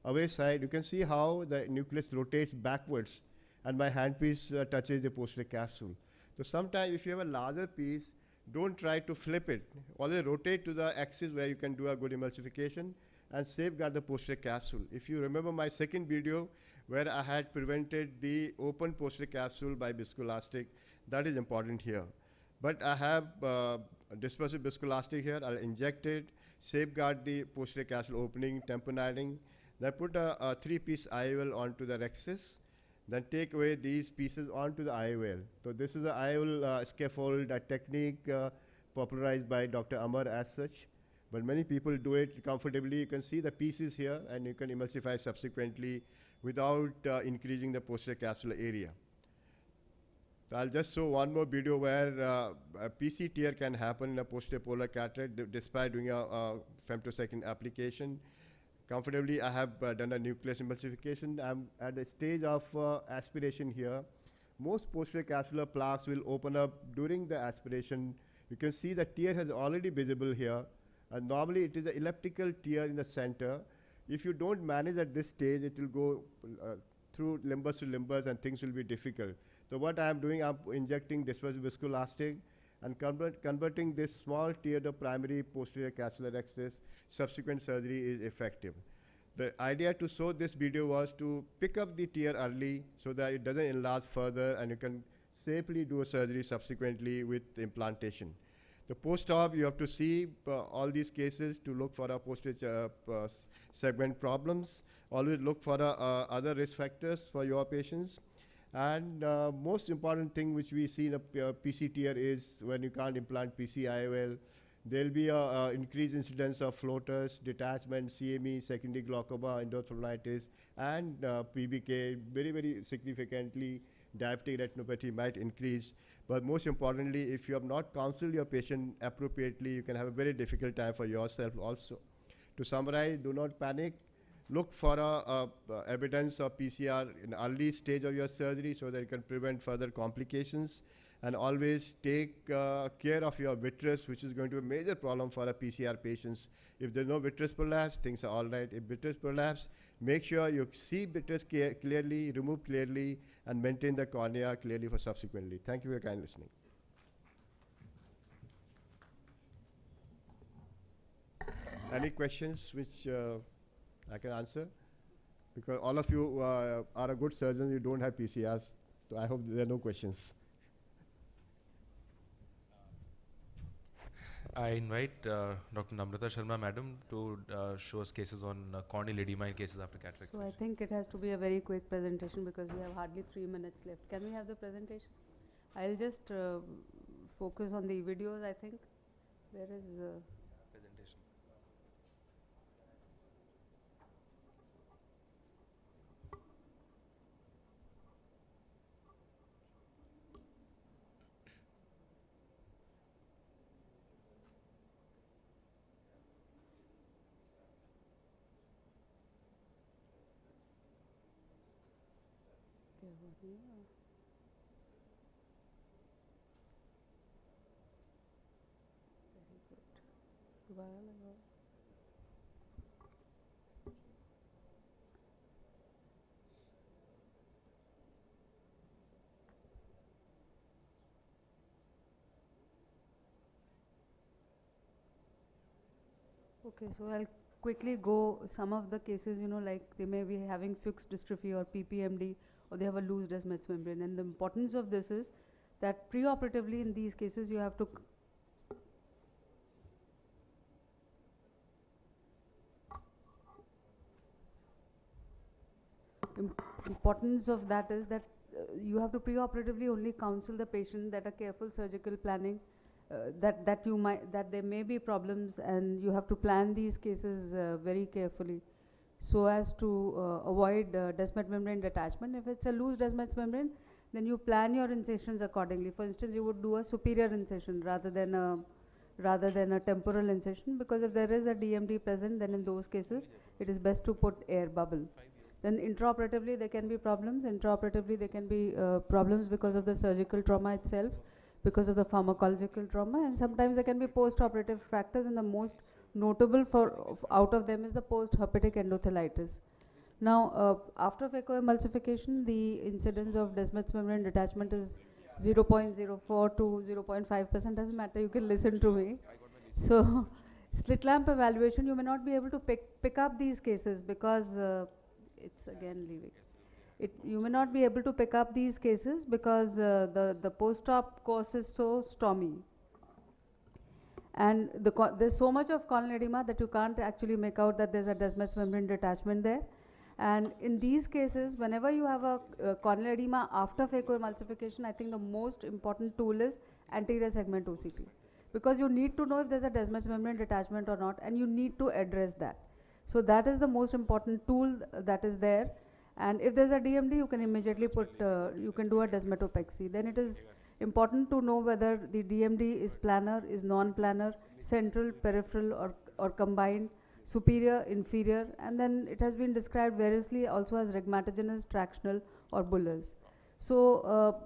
Away side, you can see how the nucleus rotates backwards and my handpiece touches the posterior capsule. So sometimes if you have a larger piece, don't try to flip it. Always rotate to the axis where you can do a good emulsification and safeguard the posterior capsule. If you remember my second video where I had prevented the open posterior capsule by viscoelastic, that is important here. But I have dispersive viscoelastic here. I'll inject it, safeguard the posterior capsule opening, tamponading. Then put a 3-piece IOL onto the rhexis. Then take away these pieces onto the IOL. So this is the IOL scaffold, a technique popularized by Dr. Amar as such. But many people do it comfortably. You can see the pieces here and you can emulsify subsequently without increasing the posterior capsular area. So I'll just show one more video where a PC tear can happen in a posterior polar cataract despite doing a femtosecond application. Comfortably, I have done a nucleus emulsification. I'm at the stage of aspiration here. Most posterior capsular plaques will open up during the aspiration. You can see the tear has already visible here. And normally it is an elliptical tear in the center. If you don't manage at this stage, it will go through limbus to limbus and things will be difficult. So what I am doing, I'm injecting dispersive viscoelastic and converting this small tear to primary posterior capsular axis. Subsequent surgery is effective. The idea to show this video was to pick up the tear early so that it doesn't enlarge further and you can safely do a surgery subsequently with implantation. The post-op, you have to see all these cases to look for posterior segment problems. Always look for other risk factors for your patients. And most important thing which we see in a PC tear is when you can't implant PCIOL, there'll be an increased incidence of floaters, detachment, CME, secondary glaucoma, endophthalmitis, and PBK. Very, very significantly, diabetic retinopathy might increase. But most importantly, if you have not counseled your patient appropriately, you can have a very difficult time for yourself also. To summarize, do not panic. Look for evidence of PCR in early stage of your surgery so that you can prevent further complications. And always take care of your vitreous, which is going to be a major problem for a PCR patients. If there's no vitreous prolapse, things are all right. If vitreous prolapse, make sure you see vitreous clearly, remove clearly, and maintain the cornea clearly for subsequently. Thank you for your kind listening. Any questions which I can answer? Because all of you are a good surgeon, you don't have PCRs, so I hope there are no questions. I invite Dr. Namrata Sharma, madam, to show us cases on corneal edema in cases after cataract So I surgery. think it has to be a very quick presentation because we have hardly 3 minutes left. Can we have the presentation? I'll just focus on the videos, I think. Where is Presentation. क्या हो रही है? Very good. दोबारा लगाओ. Okay, so I'll quickly go some of the cases, you know, like they may be having fixed dystrophy or PPMD, or they have a loose Descemet's membrane. And the importance of this is that preoperatively in these cases you have to importance of that is that you have to preoperatively only counsel the patient that a careful surgical planning that there may be problems, and you have to plan these cases very carefully so as to avoid Descemet membrane detachment. If it's a loose Descemet's membrane, then you plan your incisions accordingly. For instance, you would do a superior incision rather than a temporal incision, because if there is a DMD present, then in those cases it is best to put air bubble. Then intraoperatively there can be problems. Intraoperatively there can be problems because of the surgical trauma itself, because of the pharmacological trauma, and sometimes there can be post-operative factors, and the most notable out of them is the post-herpetic endothelitis. Now, after phacoemulsification, the incidence of Descemet's membrane detachment is 0.04 to 0.5%. Doesn't matter, you can listen to me. So, slit lamp evaluation, you may not be able to pick up these cases because it's again leaving. You may not be able to pick up these cases because the post-op course is so stormy. And there's so much of corneal edema that you can't actually make out that there's a Descemet's membrane detachment there. And in these cases, whenever you have a corneal edema after phacoemulsification, I think the most important tool is anterior segment OCT. Because you need to know if there's a Descemet's membrane detachment or not, and you need to address that. So that is the most important tool that is there. And if there's a DMD, you can immediately you can do a desmetopexy. Then it is important to know whether the DMD is planar, is non-planar, central, peripheral, or combined, superior, inferior, and then it has been described variously also as rhegmatogenous, tractional, or bullous. So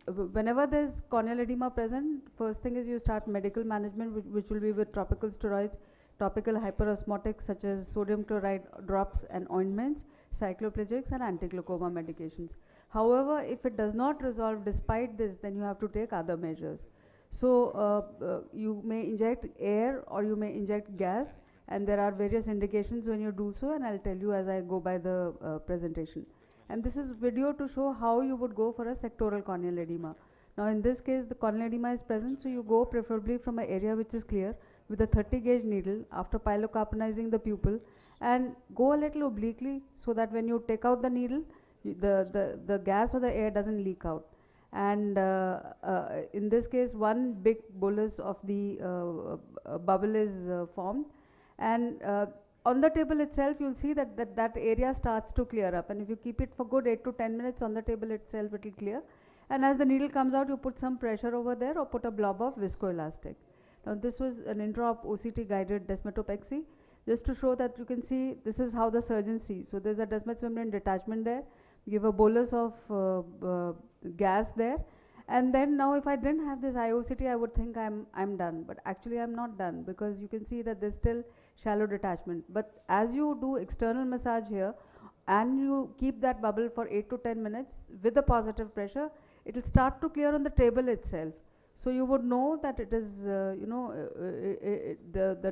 whenever there's corneal edema present, first thing is you start medical management, which will be with topical steroids, topical hyperosmotics such as sodium chloride drops and ointments, cycloplegics, and anti-glaucoma medications. However, if it does not resolve despite this, then you have to take other measures. So you may inject air or you may inject gas, and there are various indications when you do so, and I'll tell you as I go by the presentation. And this is video to show how you would go for a sectoral corneal edema. Now in this case, the corneal edema is present, so you go preferably from an area which is clear with a 30 gauge needle after pilocarbonising the pupil, and go a little obliquely so that when you take out the needle, the gas or the air doesn't leak out. And in this case, one big bolus of the bubble is formed, and on the table itself you'll see that area starts to clear up, and if you keep it for good 8 to 10 minutes on the table itself, it will clear. And as the needle comes out, you put some pressure over there or put a blob of viscoelastic. Now this was an intra-op OCT guided desmetopexy, just to show that you can see this is how the surgeon sees. So there's a Descemet's membrane detachment there, give a bolus of gas there, and then now if I didn't have this IOCT, I would think I'm done, but actually I'm not done, because you can see that there's still shallow detachment. But as you do external massage here and you keep that bubble for 8 to 10 minutes with a positive pressure, it will start to clear on the table itself. So you would know that it is, the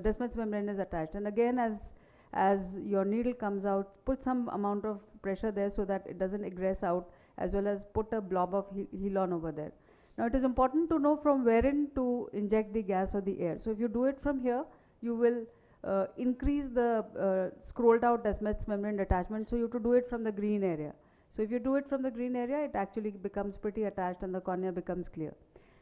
Descemet's membrane is attached. And again, as your needle comes out, put some amount of pressure there so that it doesn't egress out, as well as put a blob of Helon over there. Now it is important to know from wherein to inject the gas or the air. So if you do it from here, you will increase the scrolled out Descemet's membrane detachment, so you have to do it from the green area. So if you do it from the green area, it actually becomes pretty attached and the cornea becomes clear.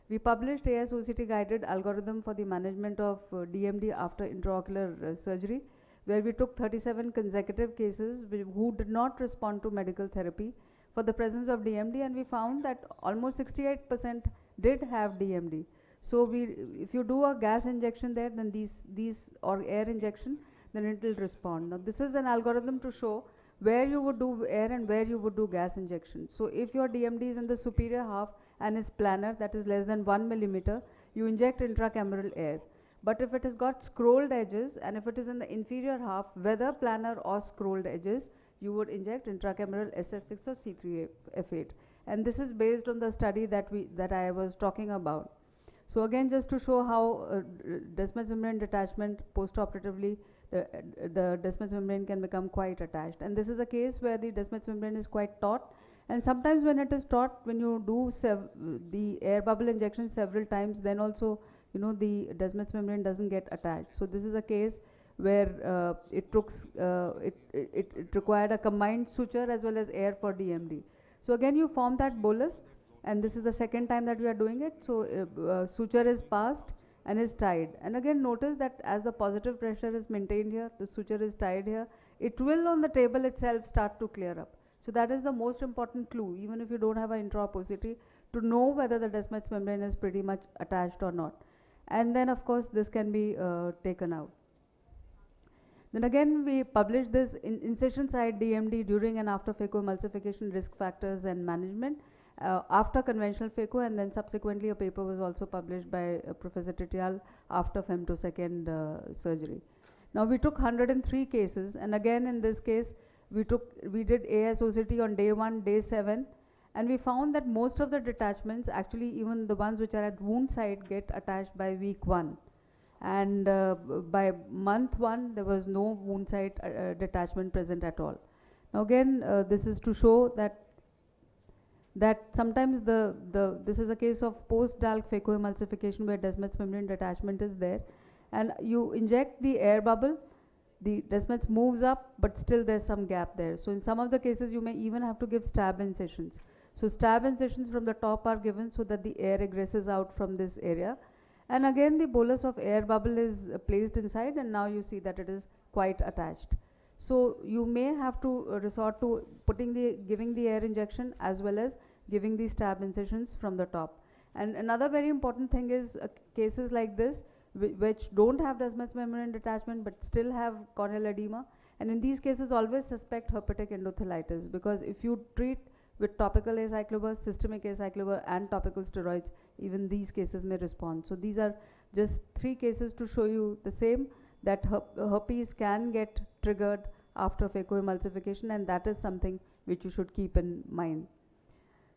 We published ASOCT guided algorithm for the management of DMD after intraocular surgery, where we took 37 consecutive cases who did not respond to medical therapy for the presence of DMD, and we found that almost 68% did have DMD. So if you do a gas injection there, then these or air injection, then it will respond. Now this is an algorithm to show where you would do air and where you would do gas injection. So if your DMD is in the superior half and is planar, that is less than 1 millimeter, you inject intracameral air. But if it has got scrolled edges, and if it is in the inferior half, whether planar or scrolled edges, you would inject intracameral SF6 or C3F8. And this is based on the study that I was talking about. So again, just to show how Descemet's membrane detachment post-operatively, the Descemet's membrane can become quite attached. And this is a case where the Descemet's membrane is quite taut. And sometimes when it is taut, when you do the air bubble injection several times, then also, you know, the Descemet's membrane doesn't get attached. So this is a case where it required a combined suture as well as air for DMD. So again, you form that bolus, and this is the second time that we are doing it. So suture is passed and is tied. And again, notice that as the positive pressure is maintained here, the suture is tied here, it will on the table itself start to clear up. So that is the most important clue, even if you don't have an intraoppository, to know whether the Descemet's membrane is pretty much attached or not. And then of course this can be taken out. Then again, we published this incision site DMD during and after phacoemulsification risk factors and management after conventional phaco, and then subsequently a paper was also published by Professor Titial after femtosecond surgery. Now we took 103 cases, and again in this case we did ASOCT on day 1, day 7, and we found that most of the detachments, actually even the ones which are at wound site, get attached by week 1. And by month 1, there was no wound site detachment present at all. Now again, this is to show that sometimes this is a case of post-DALK phacoemulsification where Descemet's membrane detachment is there, and you inject the air bubble, the Descemet's moves up, but still there's some gap there. So in some of the cases, you may even have to give stab incisions. So stab incisions from the top are given so that the air egresses out from this area. And again, the bolus of air bubble is placed inside, and now you see that it is quite attached. So you may have to resort to giving the air injection as well as giving the stab incisions from the top. And another very important thing is cases like this which don't have Descemet's membrane detachment but still have corneal edema. And in these cases, always suspect herpetic endothelitis, because if you treat with topical acyclovir, systemic acyclovir and topical steroids, even these cases may respond. So these are just 3 cases to show you the same, that herpes can get triggered after phacoemulsification, and that is something which you should keep in mind.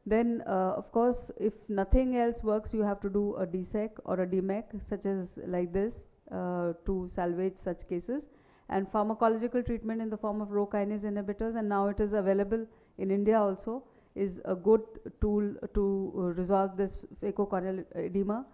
Then of course, if nothing else works, you have to do a DSEC or a DMEC, such as like this, to salvage such cases. And pharmacological treatment in the form of Rho kinase inhibitors, and now it is available in India also, is a good tool to resolve this phacocorneal edema,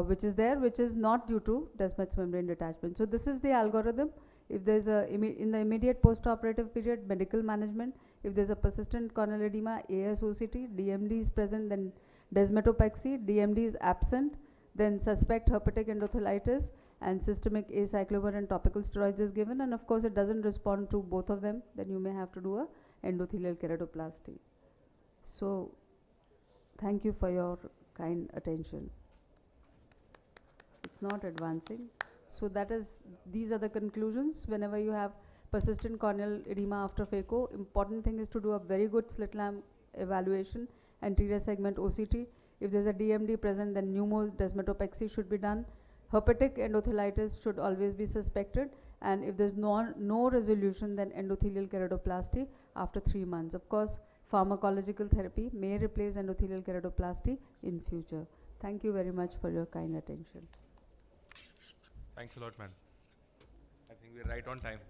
which is there, which is not due to Descemet's membrane detachment. So this is the algorithm. If there's in the immediate post-operative period, medical management. If there's a persistent corneal edema, ASOCT, DMD is present, then desmetopexy, DMD is absent, then suspect herpetic endothelitis, and systemic acyclovir and topical steroids is given, and of course it doesn't respond to both of them, then you may have to do a endothelial keratoplasty. So thank you for your kind attention. It's not advancing. So these are the conclusions. Whenever you have persistent corneal edema after phaco, important thing is to do a very good slit lamp evaluation, anterior segment OCT. If there's a DMD present, then pneumodesmetopexy should be done. Herpetic endothelitis should always be suspected, and if there's no resolution, then endothelial keratoplasty after 3 months. Of course, pharmacological therapy may replace endothelial keratoplasty in future. Thank you very much for your kind attention. Thanks a lot, man. I think we're right on time.